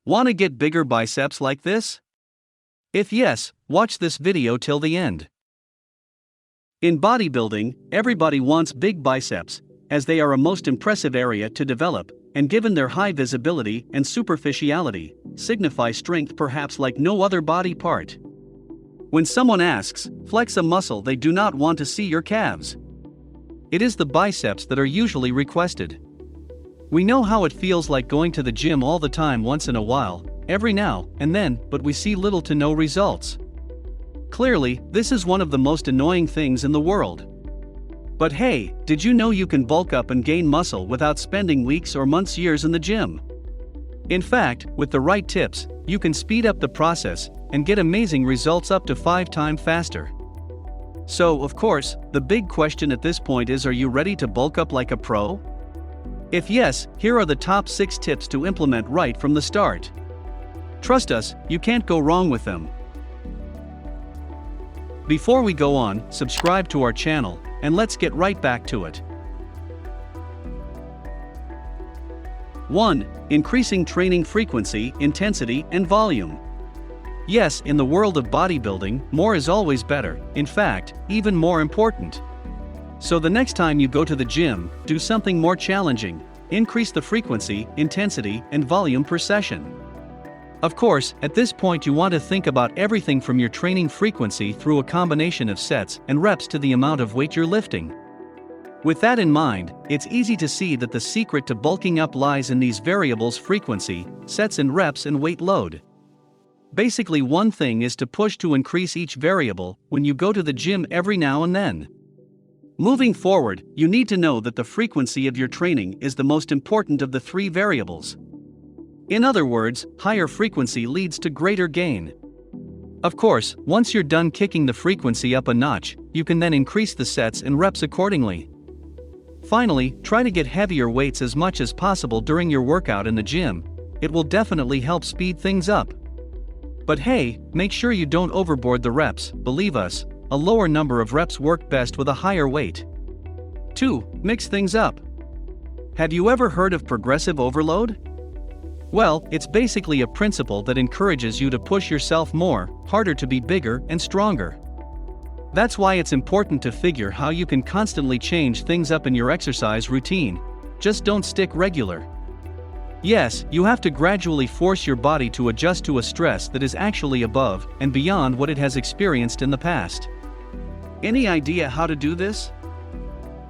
Want to get bigger biceps like this? If yes, watch this video till the end. In bodybuilding, everybody wants big biceps, as they are a most impressive area to develop, and given their high visibility and superficiality, signify strength perhaps like no other body part. When someone asks, flex a muscle, they do not want to see your calves. It is the biceps that are usually requested. We know how it feels like going to the gym all the time once in a while, every now and then, but we see little to no results. Clearly, this is one of the most annoying things in the world. But hey, did you know you can bulk up and gain muscle without spending weeks or months, years in the gym? In fact, with the right tips, you can speed up the process and get amazing results up to 5 times faster. So, of course, the big question at this point is, are you ready to bulk up like a pro? If yes, here are the top 6 tips to implement right from the start. Trust us, you can't go wrong with them. Before we go on, subscribe to our channel, and let's get right back to it. 1. Increasing training frequency, intensity, and volume. Yes, in the world of bodybuilding, more is always better, in fact, even more important. So the next time you go to the gym, do something more challenging. Increase the frequency, intensity, and volume per session. Of course, at this point you want to think about everything from your training frequency through a combination of sets and reps to the amount of weight you're lifting. With that in mind, it's easy to see that the secret to bulking up lies in these variables: frequency, sets and reps, and weight load. Basically, one thing is to push to increase each variable when you go to the gym every now and then. Moving forward, you need to know that the frequency of your training is the most important of the 3 variables. In other words, higher frequency leads to greater gain. Of course, once you're done kicking the frequency up a notch, you can then increase the sets and reps accordingly. Finally, try to get heavier weights as much as possible during your workout in the gym. It will definitely help speed things up. But hey, make sure you don't overboard the reps. Believe us, a lower number of reps work best with a higher weight. 2. Mix things up. Have you ever heard of progressive overload? Well, it's basically a principle that encourages you to push yourself more, harder, to be bigger and stronger. That's why it's important to figure how you can constantly change things up in your exercise routine. Just don't stick regular. Yes, you have to gradually force your body to adjust to a stress that is actually above and beyond what it has experienced in the past. Any idea how to do this?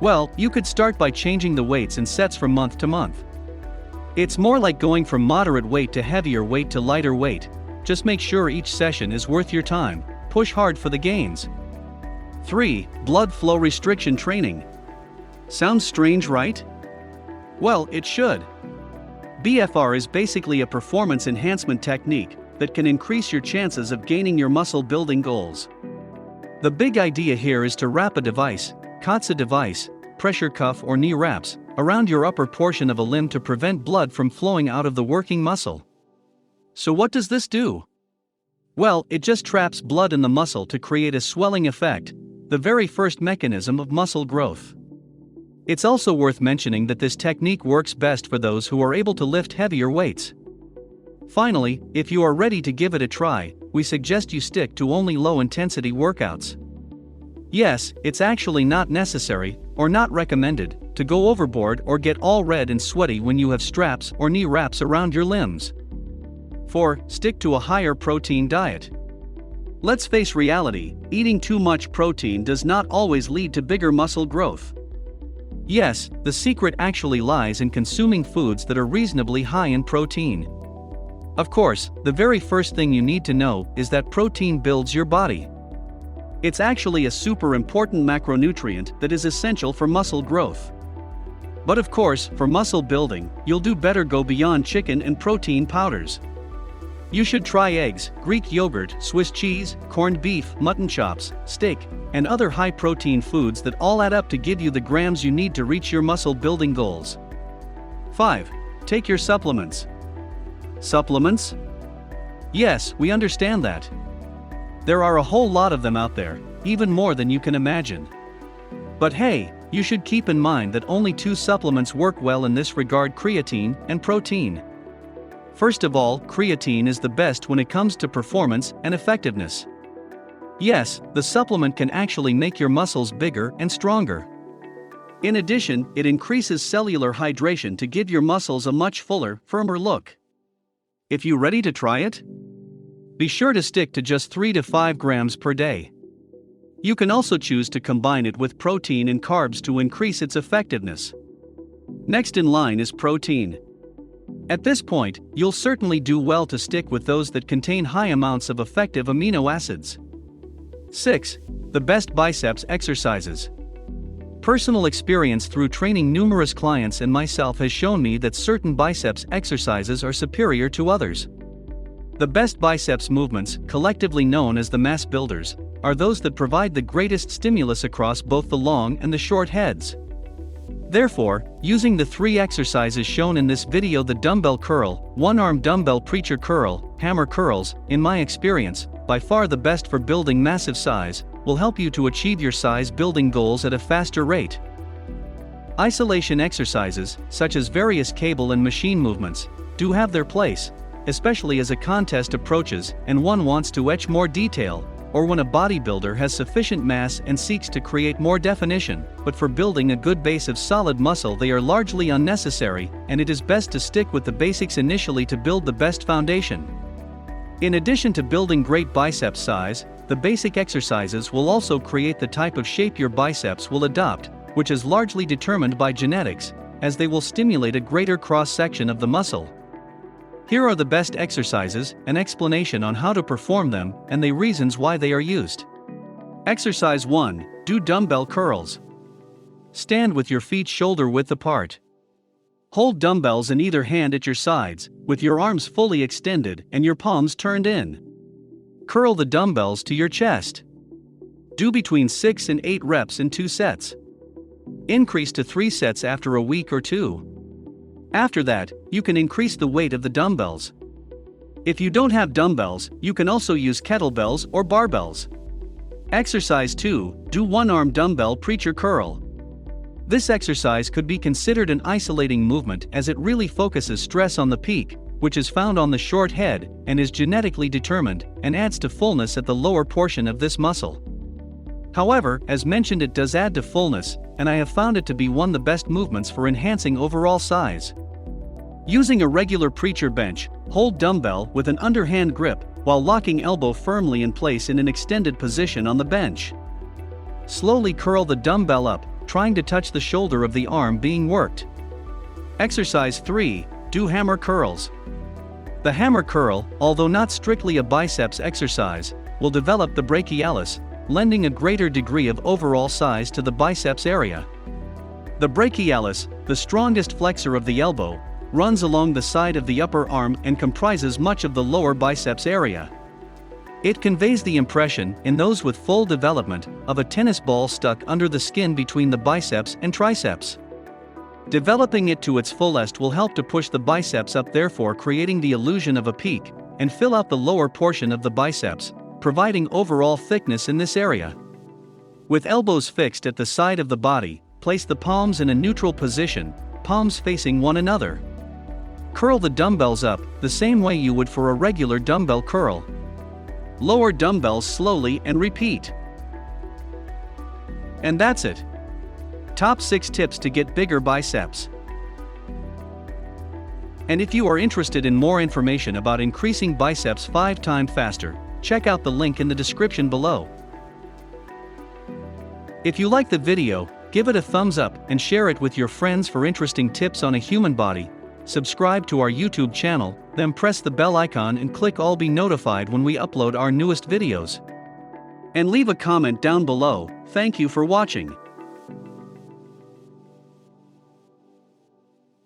Well, you could start by changing the weights and sets from month to month. It's more like going from moderate weight to heavier weight to lighter weight. Just make sure each session is worth your time. Push hard for the gains. 3. Blood flow restriction training. Sounds strange, right? Well, it should. BFR is basically a performance enhancement technique that can increase your chances of gaining your muscle building goals. The big idea here is to wrap a device, COTS device, pressure cuff or knee wraps, around your upper portion of a limb to prevent blood from flowing out of the working muscle. So what does this do? Well, it just traps blood in the muscle to create a swelling effect, the very first mechanism of muscle growth. It's also worth mentioning that this technique works best for those who are able to lift heavier weights. Finally, if you are ready to give it a try, we suggest you stick to only low-intensity workouts. Yes, it's actually not necessary, or not recommended, to go overboard or get all red and sweaty when you have straps or knee wraps around your limbs. 4. Stick to a higher protein diet. Let's face reality, eating too much protein does not always lead to bigger muscle growth. Yes, the secret actually lies in consuming foods that are reasonably high in protein. Of course, the very first thing you need to know is that protein builds your body. It's actually a super important macronutrient that is essential for muscle growth. But of course, for muscle building, you'll do better go beyond chicken and protein powders. You should try eggs, Greek yogurt, Swiss cheese, corned beef, mutton chops, steak, and other high-protein foods that all add up to give you the grams you need to reach your muscle-building goals. 5. Take your supplements. Supplements? Yes, we understand that. There are a whole lot of them out there, even more than you can imagine. But hey, you should keep in mind that only 2 supplements work well in this regard: creatine and protein. First of all, creatine is the best when it comes to performance and effectiveness. Yes, the supplement can actually make your muscles bigger and stronger. In addition, it increases cellular hydration to give your muscles a much fuller, firmer look. If you're ready to try it, be sure to stick to just 3 to 5 grams per day. You can also choose to combine it with protein and carbs to increase its effectiveness. Next in line is protein. At this point, you'll certainly do well to stick with those that contain high amounts of effective amino acids. 6. The best biceps exercises. Personal experience through training numerous clients and myself has shown me that certain biceps exercises are superior to others. The best biceps movements, collectively known as the mass builders, are those that provide the greatest stimulus across both the long and the short heads. Therefore, using the 3 exercises shown in this video, the dumbbell curl, one-arm dumbbell preacher curl, hammer curls, in my experience, by far the best for building massive size, will help you to achieve your size building goals at a faster rate. Isolation exercises, such as various cable and machine movements, do have their place, especially as a contest approaches and one wants to etch more detail, or when a bodybuilder has sufficient mass and seeks to create more definition, but for building a good base of solid muscle they are largely unnecessary, and it is best to stick with the basics initially to build the best foundation. In addition to building great biceps size, the basic exercises will also create the type of shape your biceps will adopt, which is largely determined by genetics, as they will stimulate a greater cross-section of the muscle. Here are the best exercises, an explanation on how to perform them, and the reasons why they are used. Exercise 1. Do dumbbell curls. Stand with your feet shoulder-width apart. Hold dumbbells in either hand at your sides, with your arms fully extended and your palms turned in. Curl the dumbbells to your chest. Do between 6 and 8 reps in 2 sets. Increase to 3 sets after a week or 2. After that, you can increase the weight of the dumbbells. If you don't have dumbbells, you can also use kettlebells or barbells. Exercise 2. Do one-arm dumbbell preacher curl. This exercise could be considered an isolating movement as it really focuses stress on the peak, which is found on the short head and is genetically determined, and adds to fullness at the lower portion of this muscle. However, as mentioned, it does add to fullness, and I have found it to be one of the best movements for enhancing overall size. Using a regular preacher bench, hold dumbbell with an underhand grip, while locking elbow firmly in place in an extended position on the bench. Slowly curl the dumbbell up, trying to touch the shoulder of the arm being worked. Exercise 3. Do hammer curls. The hammer curl, although not strictly a biceps exercise, will develop the brachialis, lending a greater degree of overall size to the biceps area. The brachialis, the strongest flexor of the elbow, runs along the side of the upper arm and comprises much of the lower biceps area. It conveys the impression, in those with full development, of a tennis ball stuck under the skin between the biceps and triceps. Developing it to its fullest will help to push the biceps up, therefore creating the illusion of a peak, and fill out the lower portion of the biceps, providing overall thickness in this area. With elbows fixed at the side of the body, place the palms in a neutral position, palms facing one another. Curl the dumbbells up, the same way you would for a regular dumbbell curl. Lower dumbbells slowly and repeat. And that's it. Top 6 tips to get bigger biceps. And if you are interested in more information about increasing biceps 5 times faster, check out the link in the description below. If you like the video, give it a thumbs up and share it with your friends for interesting tips on a human body. Subscribe to our YouTube channel, then press the bell icon and click all be notified when we upload our newest videos. And leave a comment down below. Thank you for watching.